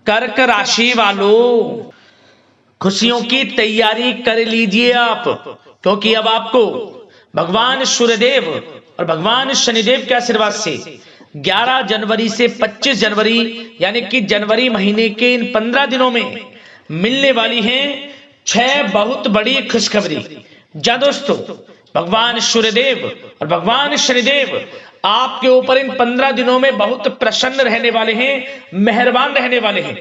कर्क राशि वालों, खुशियों की तैयारी कर लीजिए आप, क्योंकि अब आपको भगवान सूर्यदेव और भगवान शनिदेव के आशीर्वाद से 11 जनवरी से 25 जनवरी यानी कि जनवरी महीने के इन 15 दिनों में मिलने वाली हैं 6 बहुत बड़ी खुशखबरी। जा दोस्तों, भगवान सूर्यदेव और भगवान शनिदेव आपके ऊपर इन 15 दिनों में बहुत प्रसन्न रहने वाले हैं, मेहरबान रहने वाले हैं,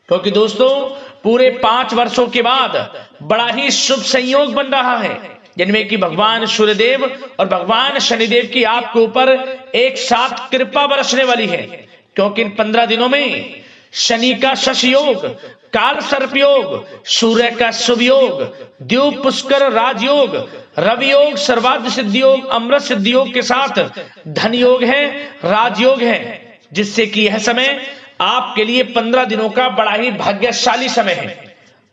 क्योंकि दोस्तों पूरे 5 वर्षों के बाद बड़ा ही शुभ संयोग बन रहा है, जिनमें कि भगवान सूर्यदेव और भगवान शनिदेव की आपके ऊपर एक साथ कृपा बरसने वाली है। क्योंकि इन 15 दिनों में शनि का शश योग, काल सर्प योग, सूर्य का शुभ योग, द्यूप पुष्कर राजयोग, रवि योग, सर्वार्थ सिद्धि योग, अमृत सिद्धि योग के साथ धन योग है, राजयोग है, जिससे कि यह समय आपके लिए 15 दिनों का बड़ा ही भाग्यशाली समय है।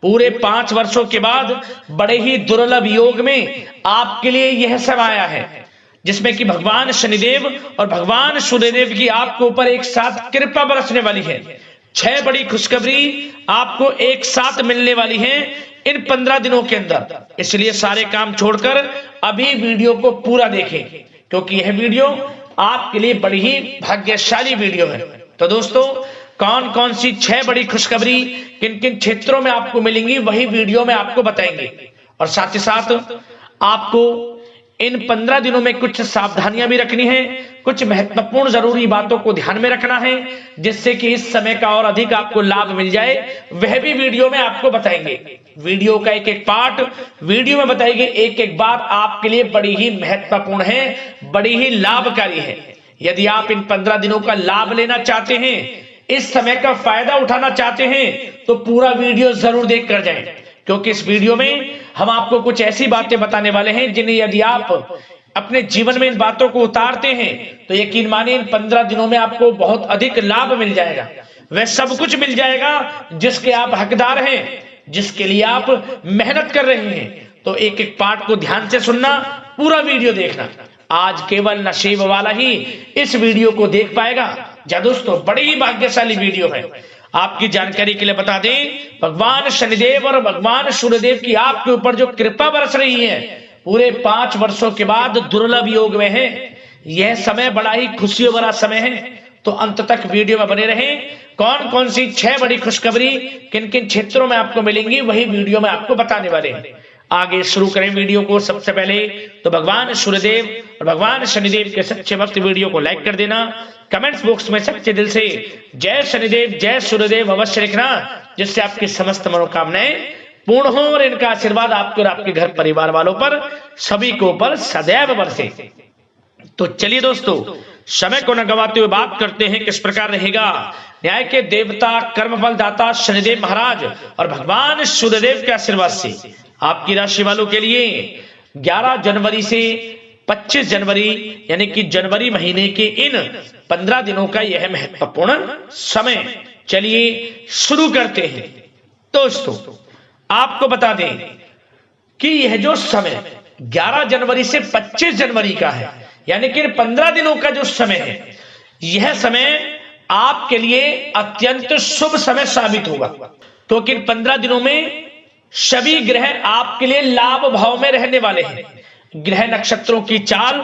पूरे 5 वर्षों के बाद बड़े ही दुर्लभ योग में आपके लिए यह समय आया है, जिसमें कि भगवान शनिदेव और भगवान सूर्यदेव की आपके ऊपर एक साथ कृपा बरसने वाली है। 6 बड़ी खुशखबरी आपको एक साथ मिलने वाली हैं इन 15 दिनों के अंदर। इसलिए सारे काम छोड़कर अभी वीडियो को पूरा देखें, क्योंकि यह वीडियो आपके लिए बड़ी ही भाग्यशाली वीडियो है। तो दोस्तों, कौन कौन सी 6 बड़ी खुशखबरी किन किन क्षेत्रों में आपको मिलेंगी वही वीडियो में आपको बताएंगे, और साथ ही साथ आपको इन 15 दिनों में कुछ सावधानियां भी रखनी है, कुछ महत्वपूर्ण जरूरी बातों को ध्यान में रखना है, जिससे कि इस समय का और अधिक आपको लाभ मिल जाए, वह भी वीडियो में आपको बताएंगे। वीडियो का एक एक पार्ट वीडियो में बताएंगे, एक एक बात आपके लिए बड़ी ही महत्वपूर्ण है, बड़ी ही लाभकारी है। यदि आप इन 15 दिनों का लाभ लेना चाहते हैं, इस समय का फायदा उठाना चाहते हैं, तो पूरा वीडियो जरूर देख कर जाएं, क्योंकि इस वीडियो में हम आपको कुछ ऐसी बातें बताने वाले हैं जिन्हें यदि आप अपने जीवन में इन बातों को उतारते हैं तो यकीन मानिए इन 15 दिनों में आपको बहुत अधिक लाभ मिल जाएगा। वह सब कुछ मिल जाएगा जिसके आप हकदार हैं, जिसके लिए आप मेहनत कर रहे हैं। तो एक एक पार्ट को ध्यान से सुनना, पूरा वीडियो देखना। आज केवल नसीब वाला ही इस वीडियो को देख पाएगा। जा दोस्तों, बड़ी ही भाग्यशाली वीडियो है। आपकी जानकारी के लिए बता दें, भगवान शनिदेव और भगवान सूर्यदेव की आपके ऊपर जो कृपा बरस रही है, पूरे 5 वर्षों के बाद दुर्लभ योग में है। यह समय बड़ा ही खुशियों भरा समय है, तो अंत तक वीडियो में बने रहें। कौन कौन सी 6 बड़ी खुशखबरी किन किन क्षेत्रों में आपको मिलेंगी वही वीडियो में आपको बताने वाले हैं। आगे शुरू करें वीडियो को। सबसे पहले तो भगवान सूर्यदेव और भगवान शनिदेव के सच्चे भक्त वीडियो को लाइक कर देना। कमेंट्स बॉक्स में सच्चे दिल से जय शनिदेव जय सूर्यदेव अवश्य लिखना, जिससे आपकी समस्त मनोकामनाएं पूर्ण हो और इनका आशीर्वाद आपके और आपके घर परिवार वालों पर सभी को ऊपर सदैव बरसे। तो चलिए दोस्तों, समय को न गवाते हुए बात करते हैं किस प्रकार रहेगा न्याय के देवता, कर्मफल दाता शनिदेव महाराज और भगवान सूर्यदेव के आशीर्वाद से आपकी राशि वालों के लिए 11 जनवरी से 25 जनवरी यानी कि जनवरी महीने के इन 15 दिनों का यह महत्वपूर्ण समय। चलिए शुरू करते हैं। दोस्तों, आपको बता दें कि यह जो समय 11 जनवरी से 25 जनवरी का है, यानी कि 15 दिनों का जो समय है, यह समय आपके लिए अत्यंत शुभ समय साबित होगा, क्योंकि इन 15 दिनों में सभी ग्रह आपके लिए लाभ भाव में रहने वाले हैं। ग्रह नक्षत्रों की चाल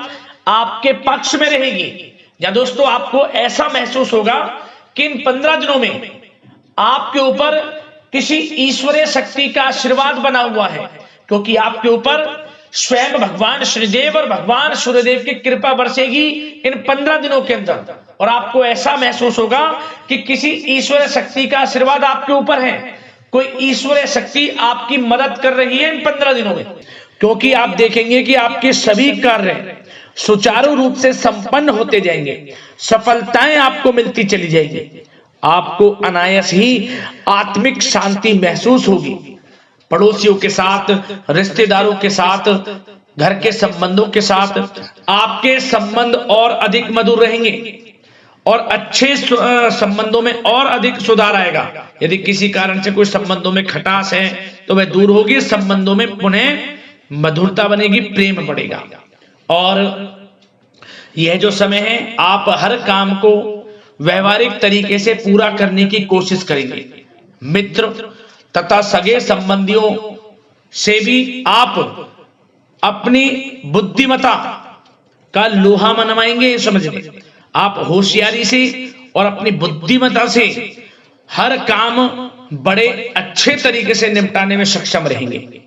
आपके पक्ष में रहेगी। या दोस्तों, आपको ऐसा महसूस होगा कि इन 15 दिनों में आपके ऊपर किसी ईश्वरीय शक्ति का आशीर्वाद बना हुआ है, क्योंकि आपके ऊपर स्वयं भगवान शनिदेव और भगवान सूर्यदेव की कृपा बरसेगी इन 15 दिनों के अंदर, और आपको ऐसा महसूस होगा कि किसी ईश्वरीय शक्ति का आशीर्वाद आपके ऊपर है। कोई ईश्वरीय शक्ति आपकी मदद कर रही है इन 15 दिनों में, क्योंकि आप देखेंगे कि आपके सभी कार्य सुचारू रूप से संपन्न होते जाएंगे, सफलताएं आपको मिलती चली जाएंगी, आपको अनायास ही आत्मिक शांति महसूस होगी। पड़ोसियों के साथ, रिश्तेदारों के साथ, घर के संबंधों के साथ आपके संबंध और अधिक मधुर रहेंगे और अच्छे संबंधों में और अधिक सुधार आएगा। यदि किसी कारण से कोई संबंधों में खटास है तो वह दूर होगी, संबंधों में पुनः मधुरता बनेगी, प्रेम बढ़ेगा। और यह जो समय है, आप हर काम को व्यवहारिक तरीके से पूरा करने की कोशिश करेंगे। मित्र तथा सगे संबंधियों से भी आप अपनी बुद्धिमत्ता का लोहा मनवाएंगे। समझ लें, आप होशियारी से और अपनी बुद्धिमत्ता से हर काम बड़े अच्छे तरीके से निपटाने में सक्षम रहेंगे।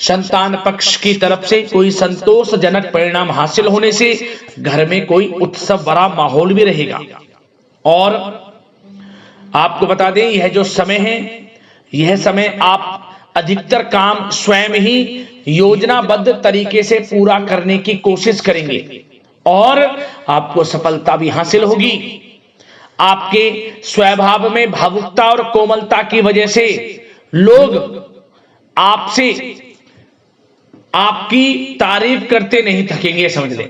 संतान पक्ष की तरफ से कोई संतोषजनक परिणाम हासिल होने से घर में कोई उत्सव भरा माहौल भी रहेगा। और आपको बता दें, यह जो समय है, यह समय आप अधिकतर काम स्वयं ही योजनाबद्ध तरीके से पूरा करने की कोशिश करेंगे और आपको सफलता भी हासिल होगी। आपके स्वभाव में भावुकता और कोमलता की वजह से लोग आपसे आपकी तारीफ करते नहीं थकेंगे। समझ लें,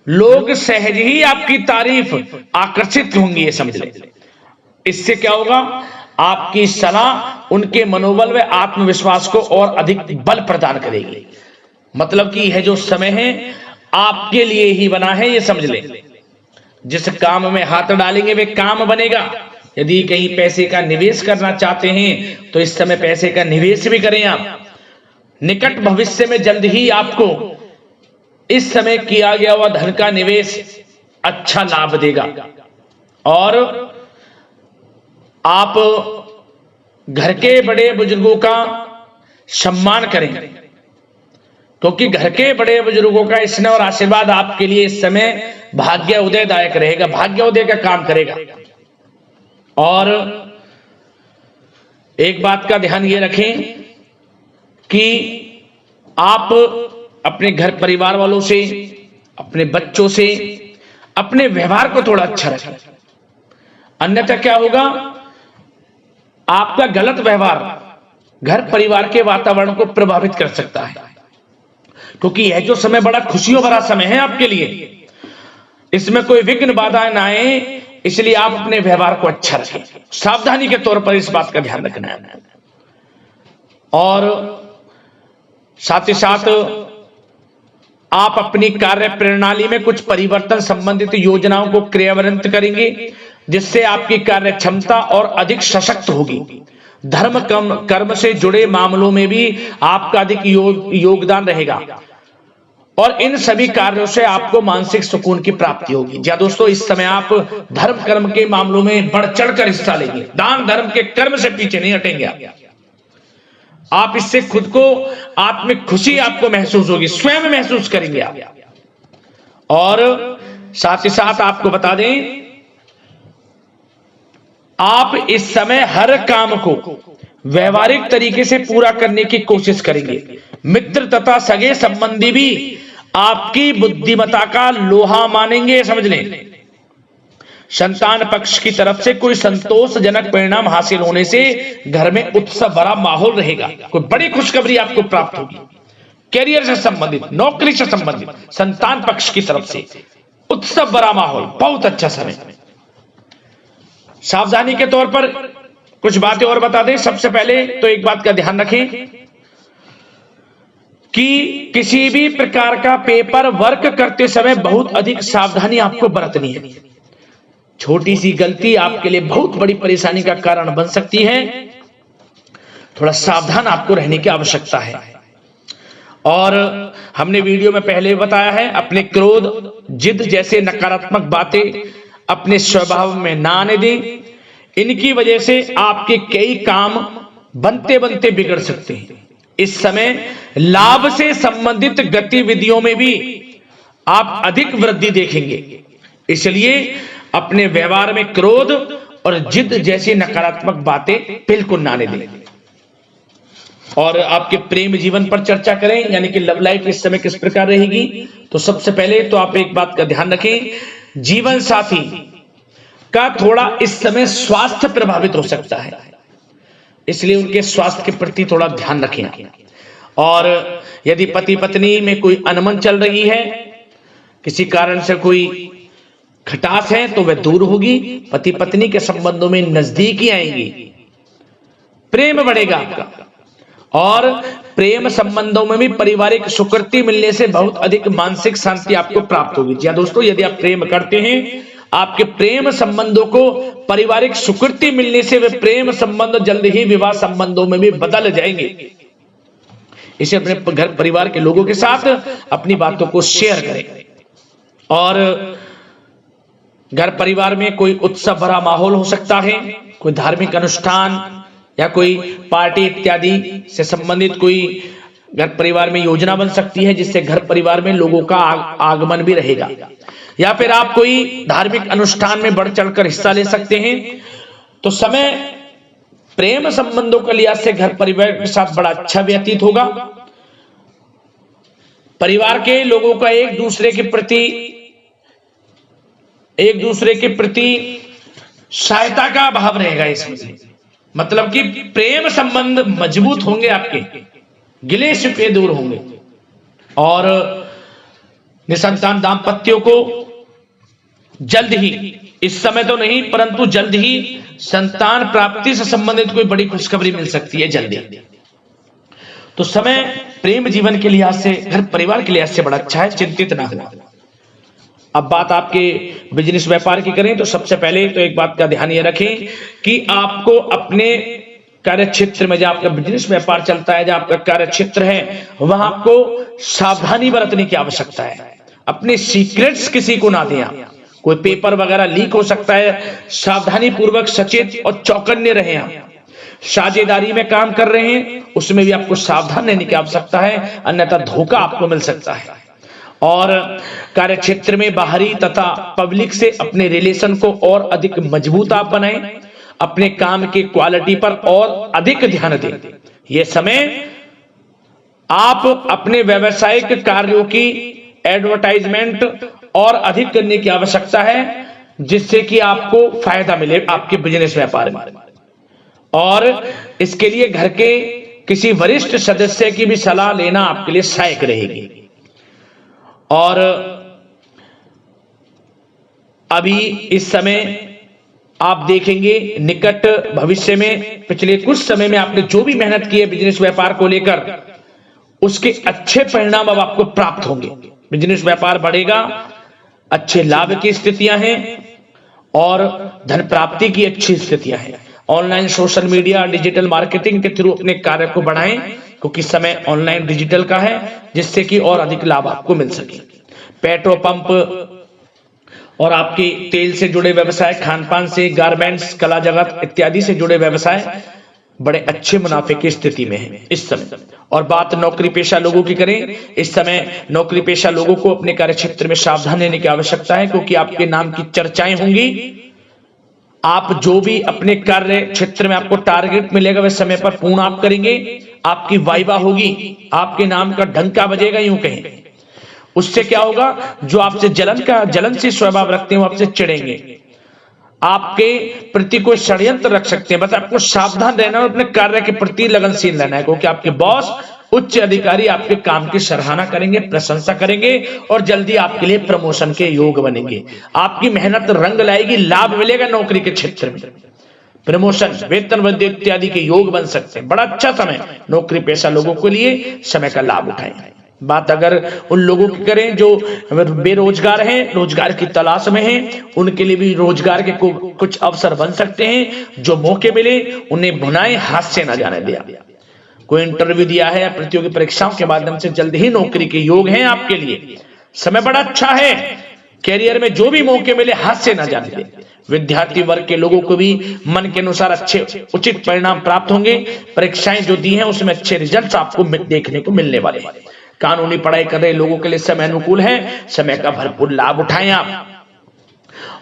लोग सहज ही आपकी तारीफ आकर्षित होंगी, ये समझ लें। इससे क्या होगा, आपकी सलाह उनके मनोबल व आत्मविश्वास को और अधिक बल प्रदान करेगी। मतलब कि यह जो समय है आपके लिए ही बना है, ये समझ लें। जिस काम में हाथ डालेंगे वे काम बनेगा। यदि कहीं पैसे का निवेश करना चाहते हैं तो इस समय पैसे का निवेश भी करें आप। निकट भविष्य में जल्द ही आपको इस समय किया गया हुआ धन का निवेश अच्छा लाभ देगा। और आप घर के बड़े बुजुर्गों का सम्मान करें, क्योंकि घर के बड़े बुजुर्गों का स्नेह और आशीर्वाद आपके लिए इस समय भाग्य उदयदायक रहेगा, भाग्य उदय का काम करेगा। और एक बात का ध्यान ये रखें कि आप अपने घर परिवार वालों से, अपने बच्चों से अपने व्यवहार को थोड़ा अच्छा रखें। अन्यथा क्या होगा, आपका गलत व्यवहार घर परिवार के वातावरण को प्रभावित कर सकता है। क्योंकि यह जो समय बड़ा खुशियों भरा समय है आपके लिए, इसमें कोई विघ्न बाधाएं ना आए, इसलिए आप अपने व्यवहार को अच्छा रखें। सावधानी के तौर पर इस बात का ध्यान रखना है। और साथ ही साथ आप अपनी कार्य प्रणाली में कुछ परिवर्तन संबंधित योजनाओं को क्रियान्वित करेंगे, जिससे आपकी कार्य क्षमता और अधिक सशक्त होगी। धर्म कर्म से जुड़े मामलों में भी आपका अधिक योगदान रहेगा और इन सभी कार्यों से आपको मानसिक सुकून की प्राप्ति होगी। जी दोस्तों, इस समय आप धर्म कर्म के मामलों में बढ़ चढ़कर हिस्सा लेंगे। दान धर्म के कर्म से पीछे नहीं हटेंगे आप। इससे खुद को आत्मिक खुशी आपको महसूस होगी, स्वयं महसूस करेंगे आप। और साथ ही साथ आपको बता दें, आप इस समय हर काम को व्यवहारिक तरीके से पूरा करने की कोशिश करेंगे। मित्र तथा सगे संबंधी भी आपकी बुद्धिमत्ता का लोहा मानेंगे। समझ लें, संतान पक्ष की तरफ से कोई संतोषजनक परिणाम हासिल होने से घर में उत्सव भरा माहौल रहेगा। कोई बड़ी खुशखबरी आपको प्राप्त होगी। कैरियर से संबंधित, नौकरी से संबंधित, संतान पक्ष की तरफ से उत्सव भरा माहौल, बहुत अच्छा समय। सावधानी के तौर पर कुछ बातें और बता दें। सबसे पहले तो एक बात का ध्यान रखें कि किसी भी प्रकार का पेपर वर्क करते समय बहुत अधिक सावधानी आपको बरतनी है। छोटी सी गलती आपके लिए बहुत बड़ी परेशानी का कारण बन सकती है। थोड़ा सावधान आपको रहने की आवश्यकता है। और हमने वीडियो में पहले बताया है, अपने क्रोध, जिद जैसे नकारात्मक बातें अपने स्वभाव में ना आने दें। इनकी वजह से आपके कई काम बनते बनते बिगड़ सकते हैं। इस समय लाभ से संबंधित गतिविधियों में भी आप अधिक वृद्धि देखेंगे। इसलिए अपने व्यवहार में क्रोध और जिद जैसी नकारात्मक बातें बिल्कुल ना आने दें। और आपके प्रेम जीवन पर चर्चा करें, यानी कि लव लाइफ इस समय किस प्रकार रहेगी। तो सबसे पहले तो आप एक बात का ध्यान रखें, जीवन साथी का थोड़ा इस समय स्वास्थ्य प्रभावित हो सकता है, इसलिए उनके स्वास्थ्य के प्रति थोड़ा ध्यान रखें। और यदि पति पत्नी में कोई अनबन चल रही है, किसी कारण से कोई खटास है, तो वह दूर होगी। पति पत्नी के संबंधों में नजदीकी आएंगी, प्रेम बढ़ेगा आपका। और प्रेम संबंधों में भी पारिवारिक स्वीकृति मिलने से बहुत अधिक मानसिक शांति आपको प्राप्त होगी। जी दोस्तों, यदि आप प्रेम करते हैं आपके प्रेम संबंधों को पारिवारिक स्वीकृति मिलने से वे प्रेम संबंध जल्द ही विवाह संबंधों में भी बदल जाएंगे। इसे अपने घर परिवार के लोगों के साथ अपनी बातों को शेयर करें। और घर परिवार में कोई उत्सव भरा माहौल हो सकता है, कोई धार्मिक अनुष्ठान या कोई पार्टी इत्यादि से संबंधित कोई घर परिवार में योजना बन सकती है, जिससे घर परिवार में लोगों का आगमन भी रहेगा। या फिर आप कोई धार्मिक अनुष्ठान में बढ़ चढ़कर हिस्सा ले सकते हैं। तो समय प्रेम संबंधों के लिहाज से घर परिवार के साथ बड़ा अच्छा व्यतीत होगा। परिवार के लोगों का एक दूसरे के प्रति सहायता का भाव रहेगा इसमें, मतलब कि प्रेम संबंध मजबूत होंगे, आपके गिले शिकवे दूर होंगे। और निसंतान दाम्पत्यों को जल्द ही, इस समय तो नहीं परंतु जल्द ही संतान प्राप्ति से संबंधित कोई बड़ी खुशखबरी मिल सकती है जल्दी। तो समय प्रेम जीवन के लिहाज से, घर परिवार के लिहाज से बड़ा अच्छा है, चिंतित ना हो। अब बात आपके बिजनेस व्यापार की करें तो सबसे पहले तो एक बात का ध्यान ये रखें कि आपको अपने कार्य क्षेत्र में, जहां आपका बिजनेस व्यापार चलता है, जहां आपका कार्य क्षेत्र है, वहां आपको सावधानी बरतने की आवश्यकता है। अपने सीक्रेट्स किसी को ना दें। कोई पेपर वगैरह लीक हो सकता है, सावधानी पूर्वक सचेत और चौकन्ने रहें। आप साझेदारी में काम कर रहे हैं, उसमें भी आपको सावधान रहने की आवश्यकता है, अन्यथा धोखा आपको मिल सकता है। और कार्य क्षेत्र में बाहरी तथा पब्लिक से अपने रिलेशन को और अधिक मजबूत आप बनाएं। अपने काम की क्वालिटी पर और अधिक ध्यान दें। यह समय आप अपने व्यावसायिक कार्यों की एडवर्टाइजमेंट और अधिक करने की आवश्यकता है, जिससे कि आपको फायदा मिले आपके बिजनेस व्यापार में। और इसके लिए घर के किसी वरिष्ठ सदस्य की भी सलाह लेना आपके लिए सहायक रहेगी। और अभी इस समय आप देखेंगे निकट भविष्य में, पिछले कुछ समय में आपने जो भी मेहनत की है बिजनेस व्यापार को लेकर, उसके अच्छे परिणाम अब आपको प्राप्त होंगे। बिजनेस व्यापार बढ़ेगा, अच्छे लाभ की स्थितियां हैं और धन प्राप्ति की अच्छी स्थितियां हैं। Online social media digital marketing के थ्रू अपने कार्य को बढ़ाएं, क्योंकि समय ऑनलाइन डिजिटल का है, जिससे कि और अधिक लाभ आपको मिल सके। पेट्रोल पंप और आपके तेल से जुड़े व्यवसाय, खान पान से, गारमेंट्स, कला जगत इत्यादि से जुड़े व्यवसाय बड़े अच्छे मुनाफे की स्थिति में है इस समय। और बात नौकरी पेशा लोगों की करें, इस समय नौकरी पेशा लोगों को अपने कार्य क्षेत्र में सावधान रहने की आवश्यकता है, क्योंकि आपके नाम की चर्चाएं होंगी। आप जो भी अपने कार्य क्षेत्र में आपको टारगेट मिलेगा वह समय पर पूर्ण आप करेंगे। आपकी वाइवा होगी, आपके नाम का डंका बजेगा, यूं कहें। उससे क्या होगा, जो आपसे जलनशील स्वभाव रखते हैं वो आपसे चिढ़ेंगे, आपके प्रति कोई षड्यंत्र रख सकते हैं। बस आपको सावधान रहना और अपने कार्य के प्रति लगनशील रहना है, क्योंकि आपके बॉस, उच्च अधिकारी आपके काम की सराहना करेंगे, प्रशंसा करेंगे और जल्दी आपके लिए प्रमोशन के योग बनेंगे। आपकी मेहनत रंग लाएगी, लाभ मिलेगा नौकरी के क्षेत्र में, प्रमोशन, वेतन वृद्धि इत्यादि के योग बन सकते हैं। बड़ा अच्छा समय नौकरी पेशा लोगों के लिए, समय का लाभ उठाएं। बात अगर उन लोगों की करें जो बेरोजगार हैं, रोजगार की तलाश में हैं, उनके लिए भी रोजगार के कुछ अवसर बन सकते हैं। जो मौके मिले उन्हें भुनाएं, हाथ से न जाने दिया। कोई इंटरव्यू दिया है या प्रतियोगी परीक्षाओं के माध्यम से जल्द ही नौकरी के योग हैं आपके लिए। समय बड़ा अच्छा है, कैरियर में जो भी मौके मिले हाथ से न जाने दें। विद्यार्थी वर्ग के लोगों को भी मन के अनुसार अच्छे उचित परिणाम प्राप्त होंगे। परीक्षाएं जो दी हैं उसमें अच्छे रिजल्ट आपको देखने को मिलने वाले हैं। कानूनी पढ़ाई कर रहे लोगों के लिए समय अनुकूल है, समय का भरपूर लाभ उठाएं आप।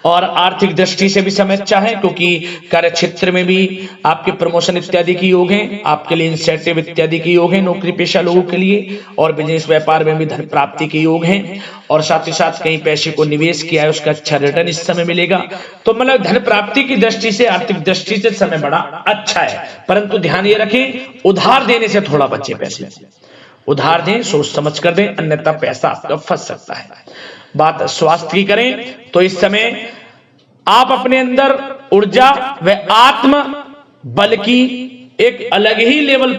और आर्थिक दृष्टि से भी समय अच्छा है, क्योंकि कार्य क्षेत्र में भी आपके प्रमोशन इत्यादि के योग हैं, आपके लिए इंसेंटिव इत्यादि के योग हैं नौकरी पेशा लोगों के लिए। और बिजनेस व्यापार में भी धन प्राप्ति के योग हैं, और साथ ही साथ कहीं पैसे को निवेश किया है उसका अच्छा रिटर्न इस समय मिलेगा। तो मतलब धन प्राप्ति की दृष्टि से, आर्थिक दृष्टि से समय बड़ा अच्छा है। परंतु ध्यान ये रखें, उधार देने से थोड़ा बचे। पैसे उधार दें, सोच समझ कर दें, अन्यथा पैसा आपका फंस सकता है। बात स्वास्थ्य की करें तो इस समय आप अपने अंदर ऊर्जा व आत्म बल की एक अलग ही लेवल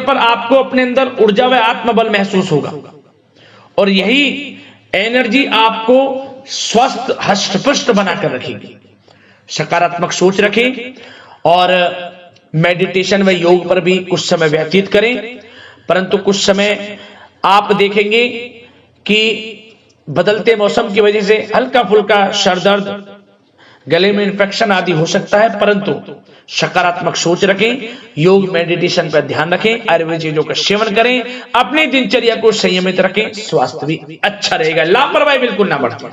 पर आपको अपने अंदर ऊर्जा व आत्म बल महसूस होगा। और यही एनर्जी आपको स्वस्थ हष्ट-पुष्ट बनाकर रखेगी। सकारात्मक सोच रखें और मेडिटेशन व योग पर भी कुछ समय व्यतीत करें। परंतु कुछ समय आप देखेंगे कि बदलते मौसम की वजह से हल्का फुल्का सर दर्द, गले में इन्फेक्शन आदि हो सकता है, परंतु सकारात्मक सोच रखें, योग मेडिटेशन पर ध्यान रखें, आयुर्वेद चीजों का सेवन करें, अपनी दिनचर्या को संयमित रखें, स्वास्थ्य भी अच्छा रहेगा, लापरवाही बिल्कुल ना बरतें।